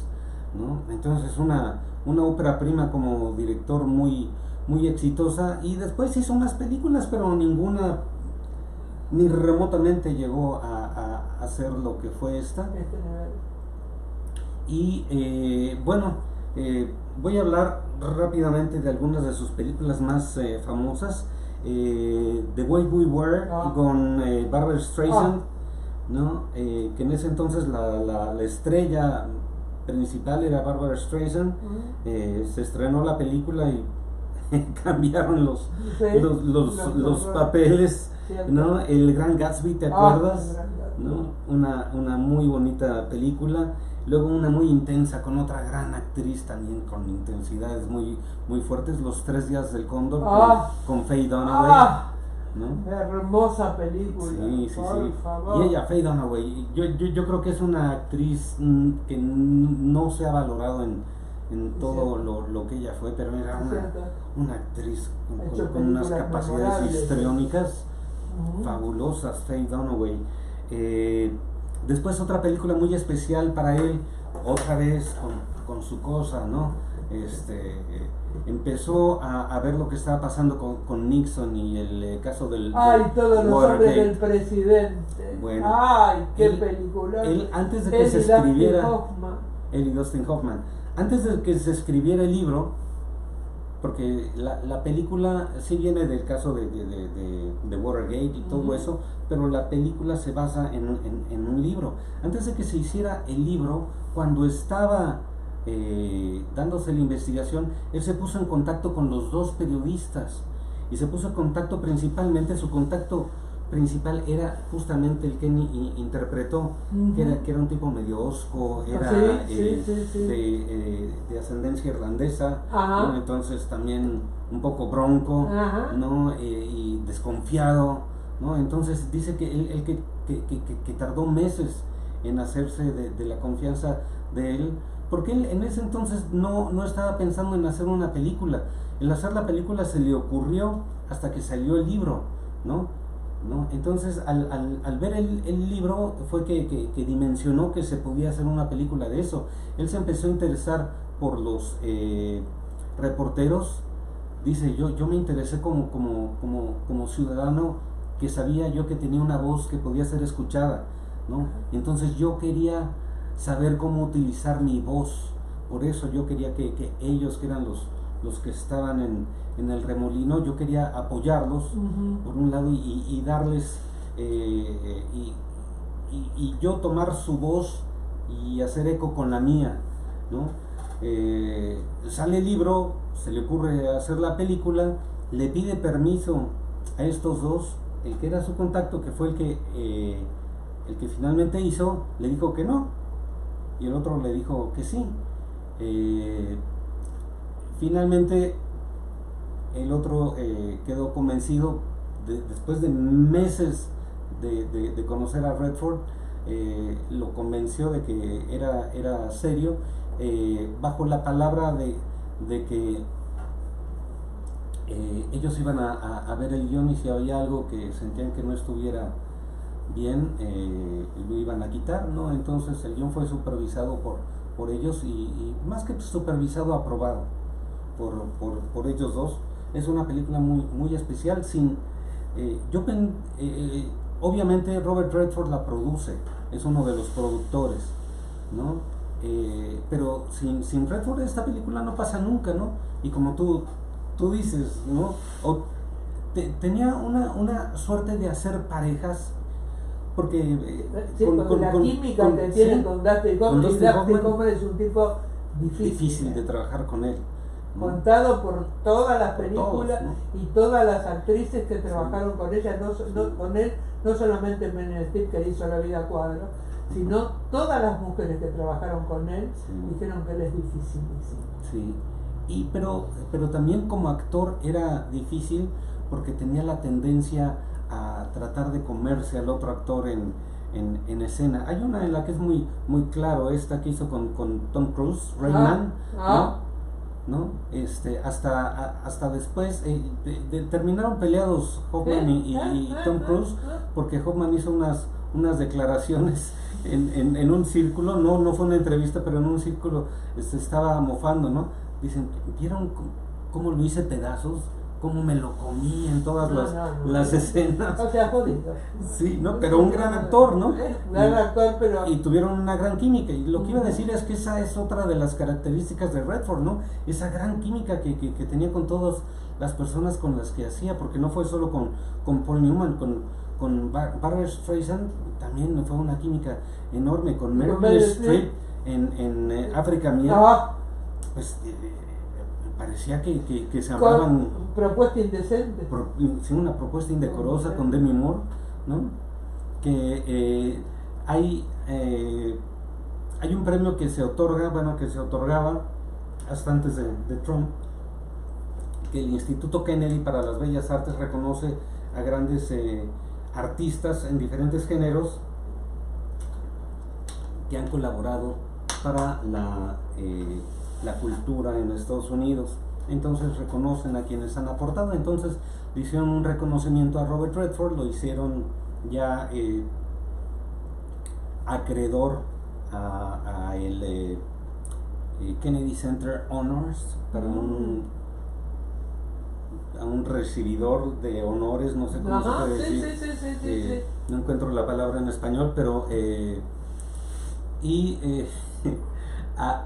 S2: ¿no? Entonces una ópera prima como director muy exitosa, y después hizo unas películas pero ninguna ni remotamente llegó a hacer lo que fue esta. Y bueno, voy a hablar rápidamente de algunas de sus películas más famosas. The Way We Were con Barbra Streisand, ¿no? Que en ese entonces la estrella principal era Barbra Streisand. Se estrenó la película y cambiaron los papeles, ¿no? El Gran Gatsby, ¿te acuerdas? ¿No? Una muy bonita película. Luego una muy intensa con otra gran actriz también con intensidades muy fuertes, Los 3 días del cóndor con Faye Dunaway, ¿no?
S1: Hermosa película.
S2: Sí.
S1: Favor.
S2: Y ella, Faye Dunaway, yo creo que es una actriz que no se ha valorado en todo lo que ella fue, pero era una actriz con unas capacidades histriónicas fabulosas, Faye Dunaway. Después otra película muy especial para él, otra vez con su cosa, ¿no? Empezó a ver lo que estaba pasando con Nixon y el caso del
S1: todos los
S2: Watergate.
S1: hombres del presidente.
S2: Bueno,
S1: Qué película.
S2: Él antes de que se escribiera, él y Dustin Hoffman, antes de que se escribiera el libro, porque la película sí viene del caso de Watergate y todo eso, pero la película se basa en un libro. Antes de que se hiciera el libro, cuando estaba dándose la investigación, él se puso en contacto con los dos periodistas y se puso en contacto principalmente, su contacto principal era justamente el que interpretó, que era un tipo medio hosco, era de ascendencia irlandesa, ¿no? Entonces también un poco bronco, ¿no? Y desconfiado, ¿no? Entonces dice que él que tardó meses en hacerse de la confianza de él, porque él en ese entonces no estaba pensando en hacer una película. El hacer la película se le ocurrió hasta que salió el libro, ¿no? Entonces al ver el libro fue que dimensionó que se podía hacer una película de eso. Él se empezó a interesar por los reporteros. Dice, yo me interesé como ciudadano, que sabía yo que tenía una voz que podía ser escuchada, ¿no? Entonces yo quería saber cómo utilizar mi voz. Por eso yo quería que ellos, que eran los que estaban en el remolino, yo quería apoyarlos, por un lado, y darles y yo tomar su voz y hacer eco con la mía, ¿no? Sale el libro, se le ocurre hacer la película, le pide permiso a estos dos. El que era su contacto, que fue el que finalmente hizo, le dijo que no, y el otro le dijo que sí. Finalmente el otro quedó convencido, después de meses de conocer a Redford, lo convenció de que era serio, bajo la palabra de que ellos iban a ver el guión, y si había algo que sentían que no estuviera bien, lo iban a quitar, ¿no? Entonces el guión fue supervisado por ellos, y más que supervisado, aprobado por ellos dos. Es una película muy especial. Obviamente Robert Redford la produce, es uno de los productores, ¿no? Pero sin Redford esta película no pasa nunca, ¿no? Y como tú dices, ¿no? Tenía una suerte de hacer parejas, porque
S1: la química que tienen con Dustin Hoffman. Dustin Hoffman es un tipo
S2: difícil de trabajar con él, ¿no?
S1: Contado por todas las películas,
S2: todos, ¿no?
S1: Y todas las actrices que trabajaron con ella, con él, no solamente Men in Steel, que hizo La vida a cuadro, sino todas las mujeres que trabajaron con él, dijeron que él es dificilísimo.
S2: Sí. Pero también como actor era difícil, porque tenía la tendencia a tratar de comerse al otro actor en escena. Hay una en la que es muy claro, esta que hizo con Tom Cruise, Rayman, ¿no? Hasta después terminaron peleados Hoffman y Tom Cruise, porque Hoffman hizo unas declaraciones en un círculo, no fue una entrevista, pero en un círculo se estaba mofando, ¿no? Dicen, ¿vieron cómo lo hice pedazos? ¿Cómo me lo comí en todas las escenas?
S1: O sea, jodido.
S2: Sí, ¿no? Pero un gran actor, ¿no?
S1: Gran actor, pero...
S2: Y tuvieron una gran química. Y lo que iba a decir es que esa es otra de las características de Redford, ¿no? Esa gran química que tenía con todas las personas con las que hacía, porque no fue solo con Paul Newman, con Barbra Streisand también fue una química enorme, con Meryl Streep en África Mía. Pues parecía que se amaban.
S1: Propuesta indecente.
S2: Sí, una propuesta indecorosa con Demi Moore, ¿no? Que hay un premio que se otorgaba hasta antes de Trump, que el Instituto Kennedy para las Bellas Artes reconoce a grandes artistas en diferentes géneros que han colaborado para la cultura en Estados Unidos. Entonces reconocen a quienes han aportado. Entonces le hicieron un reconocimiento a Robert Redford, lo hicieron ya acreedor a el Kennedy Center Honors, para a un recibidor de honores, no sé cómo se puede decir. Sí. No encuentro la palabra en español, pero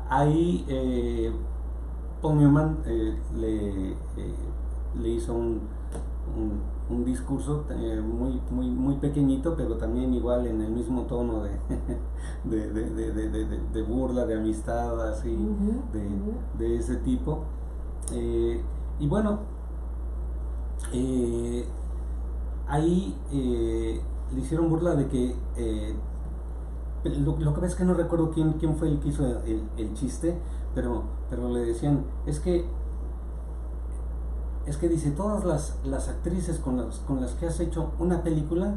S2: ahí Paul Newman le hizo un discurso muy pequeñito, pero también igual en el mismo tono de burla, de amistad, así, de ese tipo. Y bueno, ahí le hicieron burla de que lo que ves que no recuerdo quién fue el que hizo el chiste, pero le decían, es que dice, todas las actrices con las que has hecho una película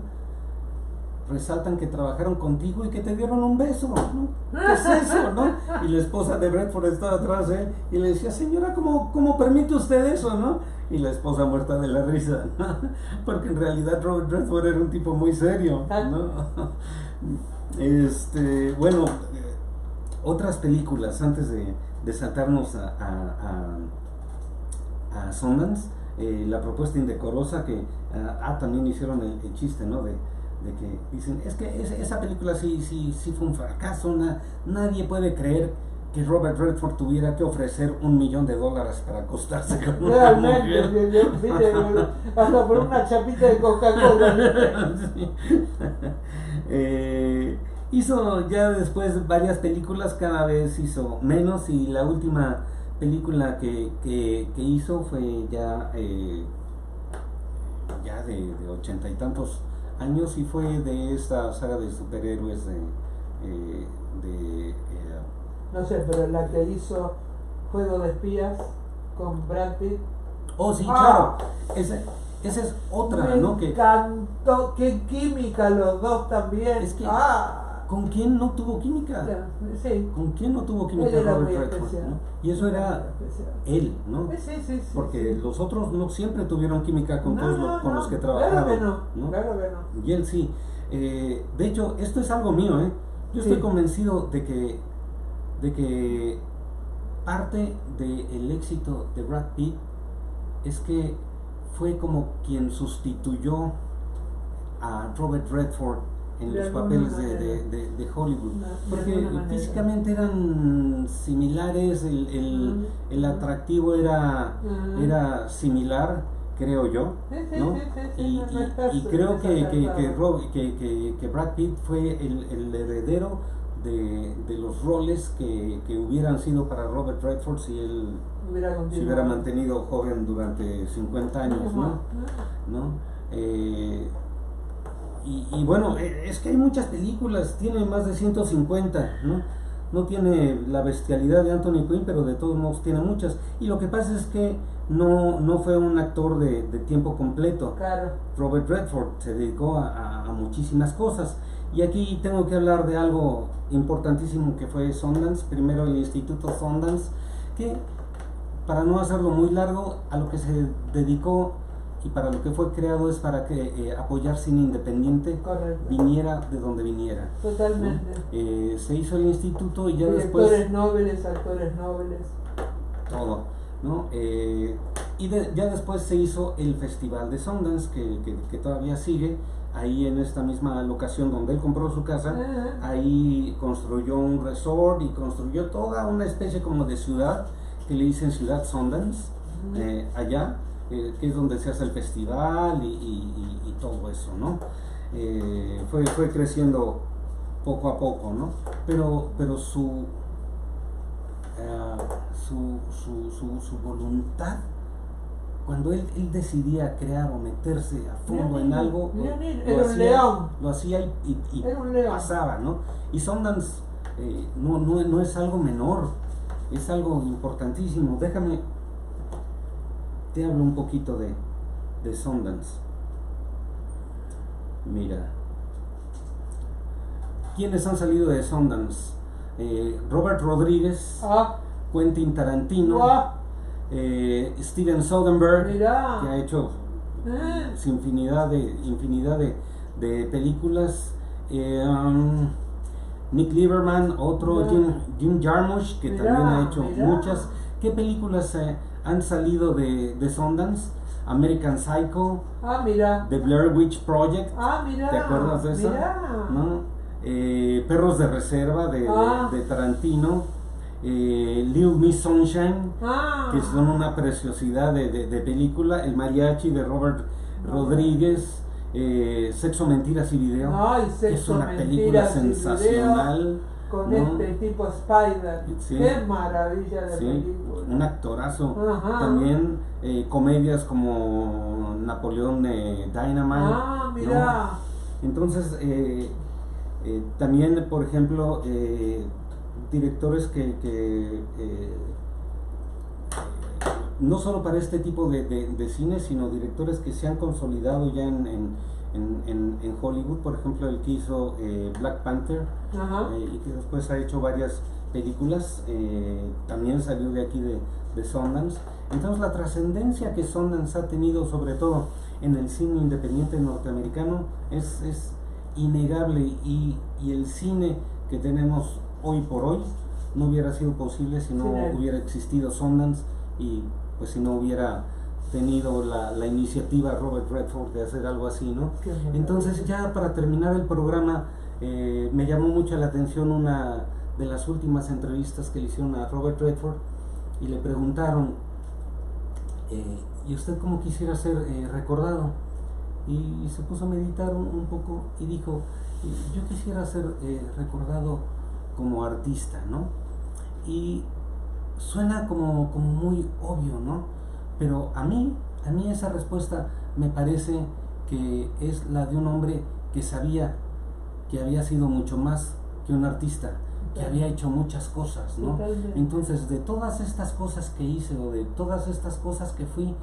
S2: resaltan que trabajaron contigo y que te dieron un beso, ¿no? ¿Qué es eso, no? Y la esposa de Redford estaba atrás de él y le decía, señora, ¿cómo permite usted eso, no? Y la esposa muerta de la risa, ¿no? Porque en realidad Robert Redford era un tipo muy serio, ¿no? Bueno, otras películas antes de saltarnos a Sundance, La propuesta indecorosa, que también hicieron el chiste, ¿no? De que dicen, es que esa película sí fue un fracaso, nadie puede creer que Robert Redford tuviera que ofrecer $1 millón para acostarse con una mujer.
S1: Realmente, hasta por una chapita de Coca-Cola.
S2: Sí. Hizo ya después varias películas, cada vez hizo menos, y la última película que hizo fue ya de 80 y tantos años, y fue de esta saga de superhéroes
S1: no sé, pero la que hizo Juego de Espías con Brad Pitt.
S2: Oh, sí, claro. Esa es otra, ¿no?
S1: Me encantó, qué química los dos también.
S2: Es que, ¿con quién no tuvo química?
S1: Sí.
S2: ¿Con quién no tuvo química Robert Redford, ¿no? Y eso era él, ¿no?
S1: Sí.
S2: Porque los otros no siempre tuvieron química con todos los que trabajaron.
S1: Claro que no.
S2: Y él sí. De hecho, esto es algo mío, ¿eh? Yo estoy convencido de que parte del éxito de Brad Pitt es que fue como quien sustituyó a Robert Redford en los papeles de Hollywood, porque físicamente eran similares, el atrativo era similar, creo yo, ¿no? Y creo que Brad Pitt fue el heredero de los roles que hubieran sido para Robert Redford si él se hubiera mantenido joven durante 50 años, ¿no? Y bueno, es que hay muchas películas, tiene más de 150, ¿no? No tiene la bestialidad de Anthony Quinn, pero de todos modos tiene muchas. Y lo que pasa es que no fue un actor de tiempo completo.
S1: Claro.
S2: Robert Redford se dedicó a muchísimas cosas. Y aquí tengo que hablar de algo importantísimo que fue Sundance. Primero el Instituto Sundance, que, para no hacerlo muy largo, a lo que se dedicó y para lo que fue creado es para que apoyar cine independiente. Correcto. Viniera de donde viniera.
S1: Totalmente.
S2: ¿No? Se hizo el instituto y ya
S1: después... actores nobles.
S2: Todo, ¿no? Ya después se hizo el Festival de Sundance, que todavía sigue. Ahí en esta misma locación donde él compró su casa, ahí construyó un resort y construyó toda una especie como de ciudad, que le dicen Ciudad Sundance, allá, que es donde se hace el festival y todo eso, ¿no? Fue creciendo poco a poco, ¿no? Pero su voluntad, cuando él decidía crear o meterse a fondo en algo, lo hacía y pasaba, ¿no? Y Sundance no es algo menor, es algo importantísimo. Déjame, te hablo un poquito de Sundance. Mira, ¿quiénes han salido de Sundance? Robert Rodríguez, Quentin Tarantino, Steven Soderbergh, que ha hecho infinidad de películas, Nick Lieberman, otro, Jim Jarmusch, que también ha hecho muchas. ¿Qué películas han salido de Sundance? American Psycho, The Blair Witch Project, ¿te acuerdas de esa? ¿No? Perros de Reserva de Tarantino, Little Miss Sunshine, que son una preciosidad de película, El Mariachi de Robert Rodríguez, Sexo, Mentiras y Video, que es una película sensacional.
S1: Con este tipo Spider, qué maravilla de película.
S2: Un actorazo. También comedias como Napoleón Dynamite. ¿No? Entonces, también, por ejemplo, directores que no solo para este tipo de cine, sino directores que se han consolidado ya en en Hollywood. Por ejemplo, el que hizo Black Panther, y que después ha hecho varias películas, también salió de aquí de Sundance. Entonces la trascendencia que Sundance ha tenido, sobre todo en el cine independiente norteamericano, es innegable, y el cine que tenemos hoy por hoy no hubiera sido posible si no hubiera existido Sundance, y pues si no hubiera tenido la iniciativa Robert Redford de hacer algo así, ¿no? Entonces, ya para terminar el programa, me llamó mucho la atención una de las últimas entrevistas que le hicieron a Robert Redford, y le preguntaron, ¿y usted cómo quisiera ser recordado? Y se puso a meditar un poco y dijo, yo quisiera ser recordado como artista, ¿no? Y suena como muy obvio, ¿no? Pero a mí esa respuesta me parece que es la de un hombre que sabía que había sido mucho más que un artista, que había hecho muchas cosas, ¿no? Entonces, de todas estas cosas que hice, o de todas estas cosas que fui,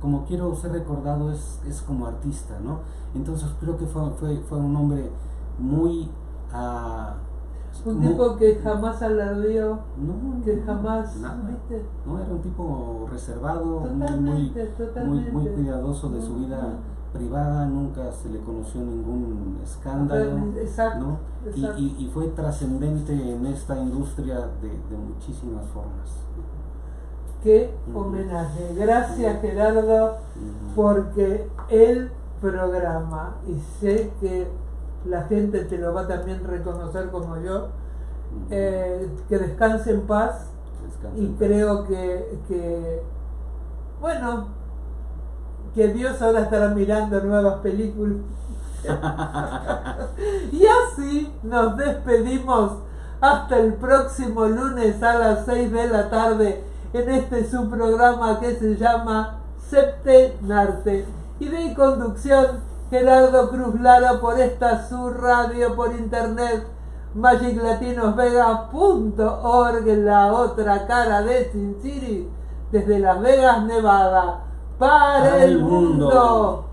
S2: como quiero ser recordado es como artista, ¿no? Entonces creo que fue un hombre muy...
S1: un tipo que jamás alardeó, que
S2: no,
S1: jamás,
S2: nada.
S1: ¿viste?
S2: No, era un tipo reservado,
S1: Totalmente.
S2: muy cuidadoso de su vida privada, nunca se le conoció ningún escándalo,
S1: exacto,
S2: ¿no?
S1: exacto.
S2: Y fue trascendente en esta industria de muchísimas formas.
S1: Qué homenaje. Gracias, Gerardo, porque el programa, y sé que la gente te lo va a también reconocer como yo, que descanse en paz. Y creo que bueno, que Dios ahora estará mirando nuevas películas. Y así nos despedimos hasta el próximo lunes a las 6 de la tarde en este su programa que se llama Septenarte, y de conducción Gerardo Cruz Lara, por esta su radio por internet, magiclatinosvegas.org, la otra cara de Sin City, desde Las Vegas, Nevada, para el mundo.